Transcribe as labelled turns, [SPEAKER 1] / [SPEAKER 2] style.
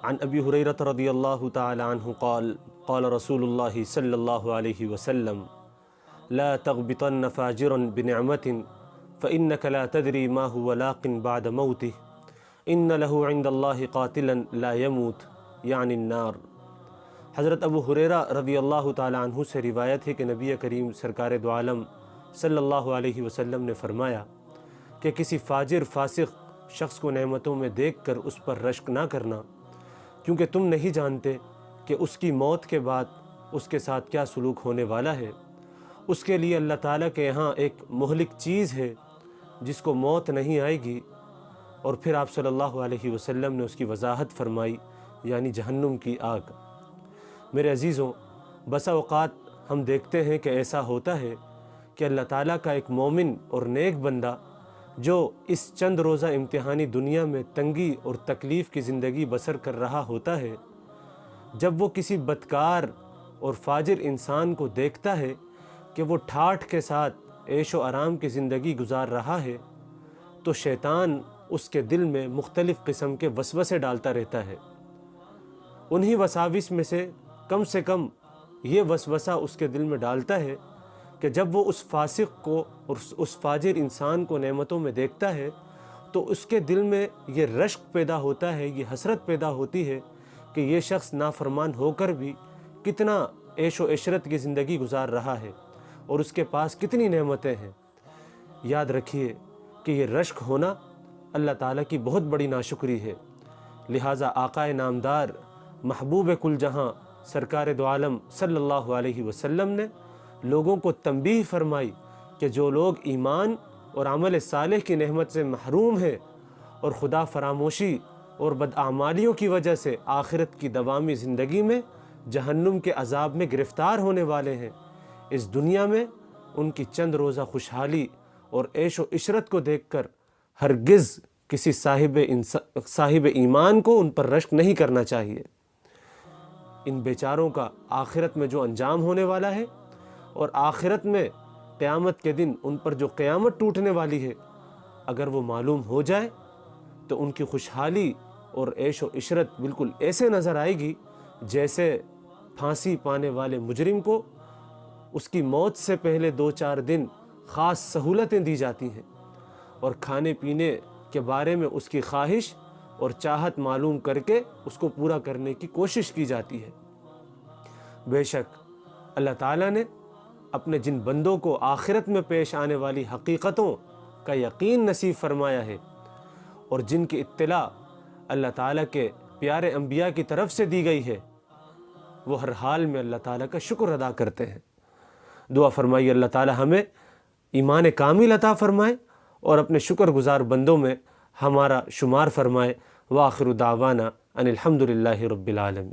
[SPEAKER 1] عن ابی ہریرہ رضی اللہ تعالی عنہ قال قال رسول اللہ صلی اللہ علیہ وسلم لا تغبطن فاجرا بنعمت فإنك لا تدري ما هو لاق بعد موته ان له عند الله قاتلا لا يموت یعنی النار۔ حضرت ابو ہریرہ رضی اللہ تعالی عنہ سے روایت ہے کہ نبی کریم سرکار دو عالم صلی اللہ علیہ وسلم نے فرمایا کہ کسی فاجر فاسق شخص کو نعمتوں میں دیکھ کر اس پر رشک نہ کرنا، کیونکہ تم نہیں جانتے کہ اس کی موت کے بعد اس کے ساتھ کیا سلوک ہونے والا ہے۔ اس کے لیے اللہ تعالیٰ کے یہاں ایک مہلک چیز ہے جس کو موت نہیں آئے گی۔ اور پھر آپ صلی اللہ علیہ وسلم نے اس کی وضاحت فرمائی، یعنی جہنم کی آگ۔ میرے عزیزوں، بسا اوقات ہم دیکھتے ہیں کہ ایسا ہوتا ہے کہ اللہ تعالیٰ کا ایک مومن اور نیک بندہ جو اس چند روزہ امتحانی دنیا میں تنگی اور تکلیف کی زندگی بسر کر رہا ہوتا ہے، جب وہ کسی بدکار اور فاجر انسان کو دیکھتا ہے کہ وہ ٹھاٹھ کے ساتھ عیش و آرام کی زندگی گزار رہا ہے، تو شیطان اس کے دل میں مختلف قسم کے وسوسے ڈالتا رہتا ہے۔ انہی وساوس میں سے کم یہ وسوسہ اس کے دل میں ڈالتا ہے کہ جب وہ اس فاسق کو اور اس فاجر انسان کو نعمتوں میں دیکھتا ہے تو اس کے دل میں یہ رشک پیدا ہوتا ہے، یہ حسرت پیدا ہوتی ہے کہ یہ شخص نافرمان ہو کر بھی کتنا عیش و عشرت کی زندگی گزار رہا ہے اور اس کے پاس کتنی نعمتیں ہیں۔ یاد رکھیے کہ یہ رشک ہونا اللہ تعالیٰ کی بہت بڑی ناشکری ہے۔ لہٰذا آقائے نامدار محبوب کل جہاں سرکار دو عالم صلی اللہ علیہ وسلم نے لوگوں کو تنبیہ فرمائی کہ جو لوگ ایمان اور عمل صالح کی نعمت سے محروم ہیں اور خدا فراموشی اور بدعمالیوں کی وجہ سے آخرت کی دوامی زندگی میں جہنم کے عذاب میں گرفتار ہونے والے ہیں، اس دنیا میں ان کی چند روزہ خوشحالی اور عیش و عشرت کو دیکھ کر ہرگز کسی صاحب ایمان کو ان پر رشک نہیں کرنا چاہیے۔ ان بیچاروں کا آخرت میں جو انجام ہونے والا ہے اور آخرت میں قیامت کے دن ان پر جو قیامت ٹوٹنے والی ہے، اگر وہ معلوم ہو جائے تو ان کی خوشحالی اور عیش و عشرت بالکل ایسے نظر آئے گی جیسے پھانسی پانے والے مجرم کو اس کی موت سے پہلے 2-4 دن خاص سہولتیں دی جاتی ہیں اور کھانے پینے کے بارے میں اس کی خواہش اور چاہت معلوم کر کے اس کو پورا کرنے کی کوشش کی جاتی ہے۔ بے شک اللہ تعالیٰ نے اپنے جن بندوں کو آخرت میں پیش آنے والی حقیقتوں کا یقین نصیب فرمایا ہے اور جن کی اطلاع اللہ تعالیٰ کے پیارے انبیاء کی طرف سے دی گئی ہے، وہ ہر حال میں اللہ تعالیٰ کا شکر ادا کرتے ہیں۔ دعا فرمائیے اللہ تعالیٰ ہمیں ایمان کامل عطا فرمائے اور اپنے شکر گزار بندوں میں ہمارا شمار فرمائے۔ وآخر دعوانا ان الحمد للہ رب العالمین۔